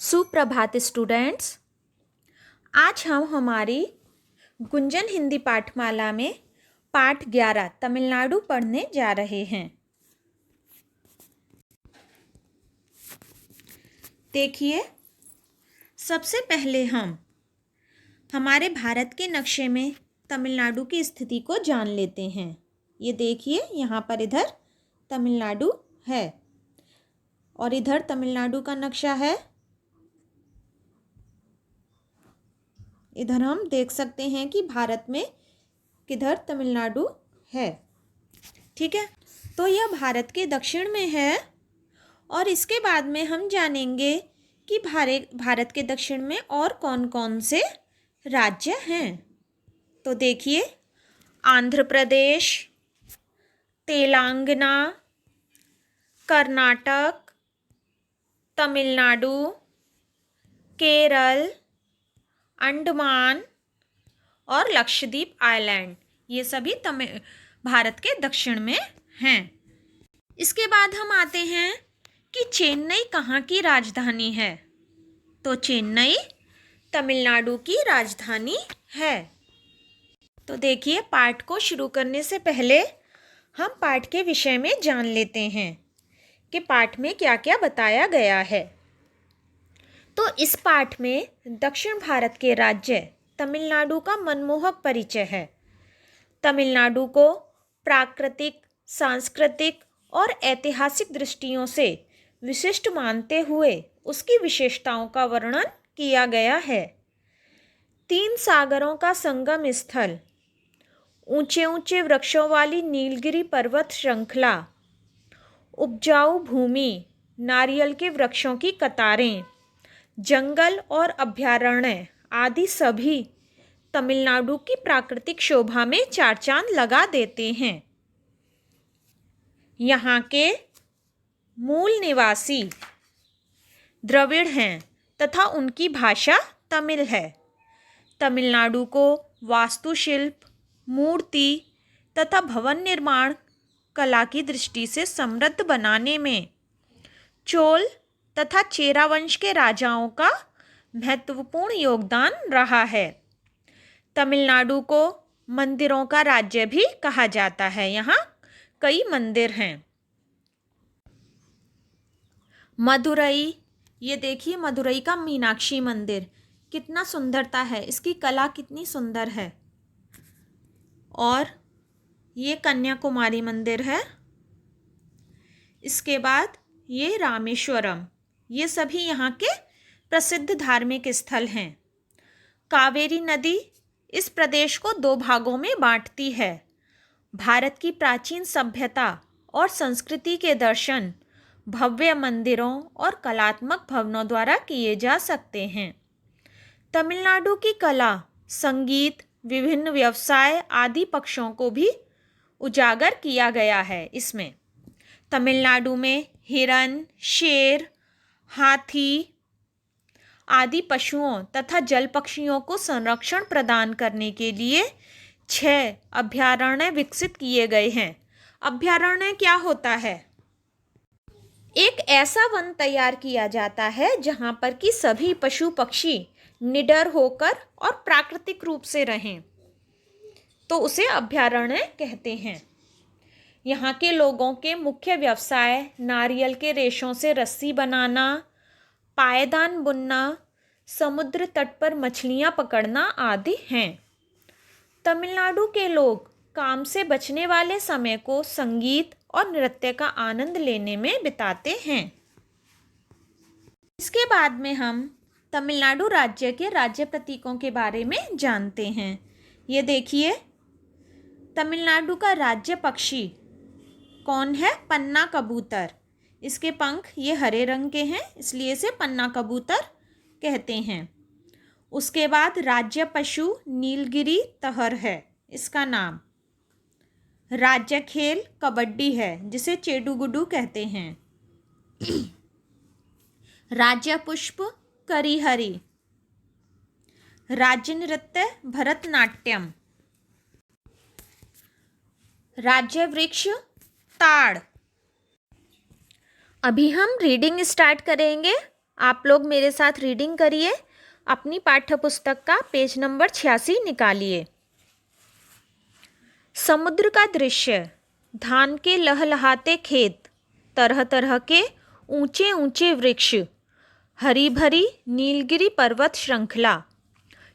सुप्रभात स्टूडेंट्स। आज हम हमारी गुंजन हिंदी पाठमाला में पाठ 11 तमिलनाडु पढ़ने जा रहे हैं। देखिए, सबसे पहले हम हमारे भारत के नक्शे में तमिलनाडु की स्थिति को जान लेते हैं। ये देखिए, यहाँ पर इधर तमिलनाडु है और इधर तमिलनाडु का नक्शा है। इधर हम देख सकते हैं कि भारत में किधर तमिलनाडु है। ठीक है, तो यह भारत के दक्षिण में है और इसके बाद में हम जानेंगे कि भारत के दक्षिण में और कौन कौन से राज्य हैं। तो देखिए, आंध्र प्रदेश, तेलंगाना, कर्नाटक, तमिलनाडु, केरल, अंडमान और लक्षद्वीप आइलैंड, ये सभी भारत के दक्षिण में हैं। इसके बाद हम आते हैं कि चेन्नई कहाँ की राजधानी है। तो चेन्नई तमिलनाडु की राजधानी है। तो देखिए, पाठ को शुरू करने से पहले हम पाठ के विषय में जान लेते हैं कि पाठ में क्या क्या बताया गया है। तो इस पाठ में दक्षिण भारत के राज्य तमिलनाडु का मनमोहक परिचय है। तमिलनाडु को प्राकृतिक, सांस्कृतिक और ऐतिहासिक दृष्टियों से विशिष्ट मानते हुए उसकी विशेषताओं का वर्णन किया गया है। 3 सागरों का संगम स्थल, ऊंचे ऊंचे वृक्षों वाली नीलगिरी पर्वत श्रृंखला, उपजाऊ भूमि, नारियल के वृक्षों की कतारें, जंगल और अभयारण्य आदि सभी तमिलनाडु की प्राकृतिक शोभा में चार चांद लगा देते हैं। यहाँ के मूल निवासी द्रविड़ हैं तथा उनकी भाषा तमिल है। तमिलनाडु को वास्तुशिल्प, मूर्ति तथा भवन निर्माण कला की दृष्टि से समृद्ध बनाने में चोल तथा चेरा वंश के राजाओं का महत्वपूर्ण योगदान रहा है। तमिलनाडु को मंदिरों का राज्य भी कहा जाता है। यहाँ कई मंदिर हैं। मदुरई, ये देखिए, मदुरई का मीनाक्षी मंदिर कितना सुंदरता है, इसकी कला कितनी सुंदर है। और ये कन्याकुमारी मंदिर है। इसके बाद ये रामेश्वरम, ये सभी यहाँ के प्रसिद्ध धार्मिक स्थल हैं। कावेरी नदी इस प्रदेश को 2 भागों में बांटती है। भारत की प्राचीन सभ्यता और संस्कृति के दर्शन भव्य मंदिरों और कलात्मक भवनों द्वारा किए जा सकते हैं। तमिलनाडु की कला, संगीत, विभिन्न व्यवसाय आदि पक्षों को भी उजागर किया गया है। इसमें तमिलनाडु में हिरन, शेर, हाथी आदि पशुओं तथा जल पक्षियों को संरक्षण प्रदान करने के लिए 6 अभयारण्य विकसित किए गए हैं। अभयारण्य क्या होता है? एक ऐसा वन तैयार किया जाता है जहां पर कि सभी पशु पक्षी निडर होकर और प्राकृतिक रूप से रहें, तो उसे अभयारण्य कहते हैं। यहाँ के लोगों के मुख्य व्यवसाय नारियल के रेशों से रस्सी बनाना, पायदान बुनना, समुद्र तट पर मछलियाँ पकड़ना आदि हैं। तमिलनाडु के लोग काम से बचने वाले समय को संगीत और नृत्य का आनंद लेने में बिताते हैं। इसके बाद में हम तमिलनाडु राज्य के राज्य प्रतीकों के बारे में जानते हैं। ये देखिए, तमिलनाडु का राज्य पक्षी कौन है? पन्ना कबूतर। इसके पंख ये हरे रंग के हैं, इसलिए इसे पन्ना कबूतर कहते हैं। उसके बाद राज्य पशु नीलगिरी तहर है, इसका नाम। राज्य खेल कबड्डी है, जिसे चेडुगुडू कहते हैं। राज्य पुष्प करिहरी। राज्य नृत्य भरतनाट्यम। राज्य वृक्ष ताड़। अभी हम रीडिंग स्टार्ट करेंगे आप लोग मेरे साथ रीडिंग करिए। अपनी पाठ्य पुस्तक का पेज नंबर 86 निकालिए। समुद्र का दृश्य, धान के लहलहाते खेत, तरह तरह के ऊंचे ऊंचे वृक्ष, हरी भरी नीलगिरी पर्वत श्रृंखला।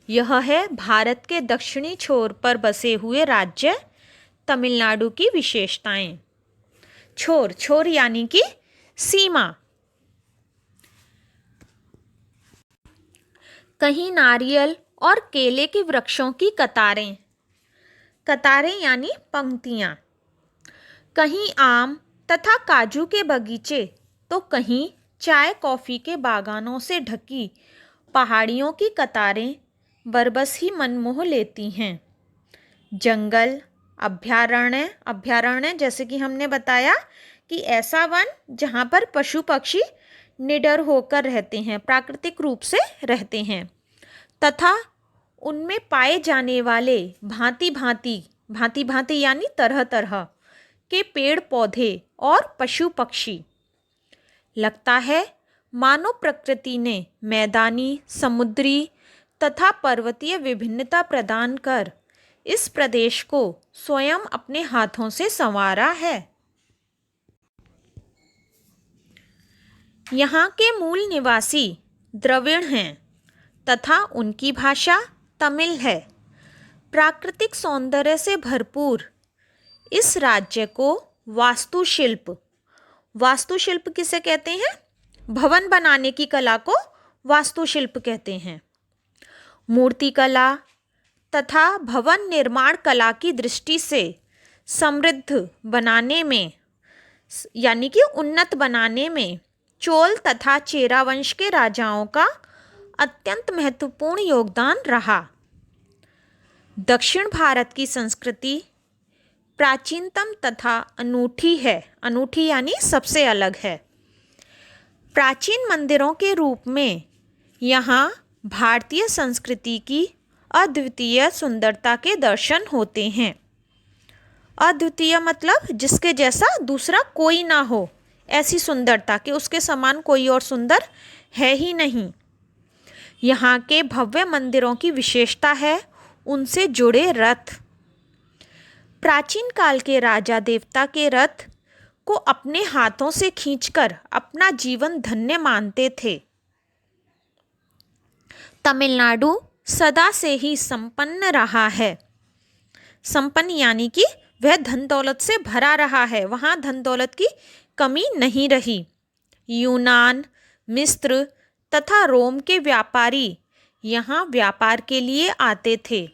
यह है भारत के दक्षिणी छोर पर बसे हुए राज्य तमिलनाडु की विशेषताएं। छोर, छोर यानी कि सीमा। कहीं नारियल और केले के वृक्षों की कतारें, कतारें यानी पंक्तियाँ। कहीं आम तथा काजू के बगीचे तो कहीं चाय कॉफ़ी के बागानों से ढकी पहाड़ियों की कतारें बरबस ही मन मोह लेती हैं। जंगल, अभयारण्य, अभयारण्य जैसे कि हमने बताया कि ऐसा वन जहाँ पर पशु पक्षी निडर होकर रहते हैं, प्राकृतिक रूप से रहते हैं, तथा उनमें पाए जाने वाले भांति भांति यानी तरह तरह के पेड़ पौधे और पशु पक्षी। लगता है मानो प्रकृति ने मैदानी, समुद्री तथा पर्वतीय विभिन्नता प्रदान कर इस प्रदेश को स्वयं अपने हाथों से संवारा है। यहाँ के मूल निवासी द्रविड़ हैं तथा उनकी भाषा तमिल है। प्राकृतिक सौंदर्य से भरपूर इस राज्य को वास्तुशिल्प, वास्तुशिल्प किसे कहते हैं? भवन बनाने की कला को वास्तुशिल्प कहते हैं। मूर्तिकला तथा भवन निर्माण कला की दृष्टि से समृद्ध बनाने में, यानी कि उन्नत बनाने में चोल तथा चेरा वंश के राजाओं का अत्यंत महत्वपूर्ण योगदान रहा। दक्षिण भारत की संस्कृति प्राचीनतम तथा अनूठी है। अनूठी यानी सबसे अलग है। प्राचीन मंदिरों के रूप में यहाँ भारतीय संस्कृति की अद्वितीय सुंदरता के दर्शन होते हैं। अद्वितीय मतलब जिसके जैसा दूसरा कोई ना हो, ऐसी सुंदरता कि उसके समान कोई और सुंदर है ही नहीं। यहाँ के भव्य मंदिरों की विशेषता है उनसे जुड़े रथ। प्राचीन काल के राजा देवता के रथ को अपने हाथों से खींचकर अपना जीवन धन्य मानते थे। तमिलनाडु सदा से ही संपन्न रहा है। संपन्न यानी कि वह धन दौलत से भरा रहा है, वहाँ धन दौलत की कमी नहीं रही। यूनान, मिस्र तथा रोम के व्यापारी यहाँ व्यापार के लिए आते थे।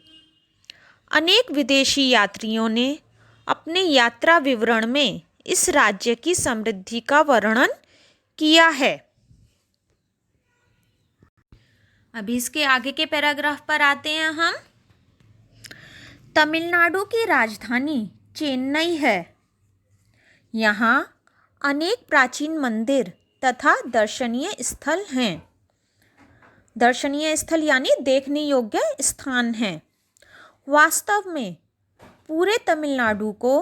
अनेक विदेशी यात्रियों ने अपने यात्रा विवरण में इस राज्य की समृद्धि का वर्णन किया है। अभी इसके आगे के पैराग्राफ पर आते हैं हम। तमिलनाडु की राजधानी चेन्नई है। यहाँ अनेक प्राचीन मंदिर तथा दर्शनीय स्थल हैं। दर्शनीय स्थल यानी देखने योग्य स्थान हैं। वास्तव में पूरे तमिलनाडु को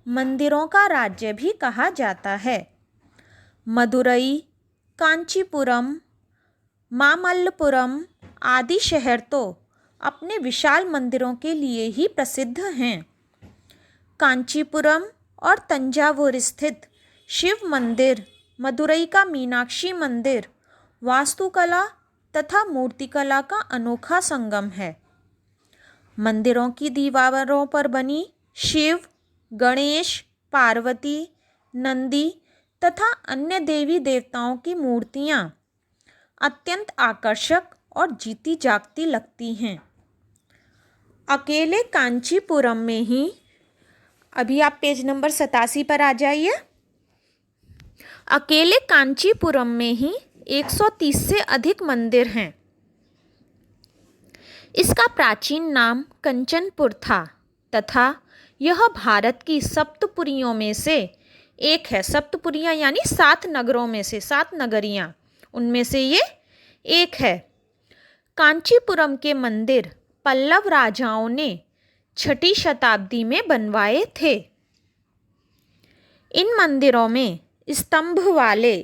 मंदिरों का राज्य भी कहा जाता है। मदुरई, कांचीपुरम, मामल्लपुरम आदि शहर तो अपने विशाल मंदिरों के लिए ही प्रसिद्ध हैं। कांचीपुरम और तंजावुर स्थित शिव मंदिर, मदुरई का मीनाक्षी मंदिर वास्तुकला तथा मूर्तिकला का अनोखा संगम है। मंदिरों की दीवारों पर बनी शिव, गणेश, पार्वती, नंदी तथा अन्य देवी देवताओं की मूर्तियाँ अत्यंत आकर्षक और जीती जागती लगती हैं। अकेले कांचीपुरम में ही, अभी आप पेज नंबर 87 पर आ जाइए। अकेले कांचीपुरम में ही 130 से अधिक मंदिर हैं। इसका प्राचीन नाम कंचनपुर था तथा यह भारत की सप्तपुरियों में से एक है। सप्तपुरियाँ यानी 7 नगरों में से, 7 नगरियाँ, उनमें से ये एक है। कांचीपुरम के मंदिर पल्लव राजाओं ने 6ठी शताब्दी में बनवाए थे। इन मंदिरों में स्तंभ वाले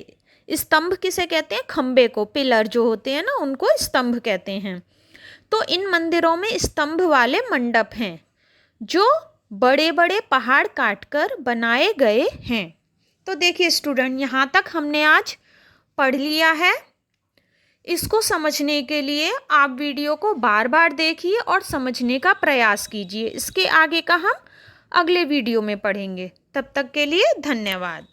स्तंभ किसे कहते हैं? खंबे को, पिलर जो होते हैं ना उनको स्तंभ कहते हैं। तो इन मंदिरों में स्तंभ वाले मंडप हैं जो बड़े बड़े पहाड़ काटकर बनाए गए हैं। तो देखिए स्टूडेंट, यहाँ तक हमने आज पढ़ लिया है। इसको समझने के लिए आप वीडियो को बार बार देखिए और समझने का प्रयास कीजिए। इसके आगे का हम अगले वीडियो में पढ़ेंगे। तब तक के लिए धन्यवाद।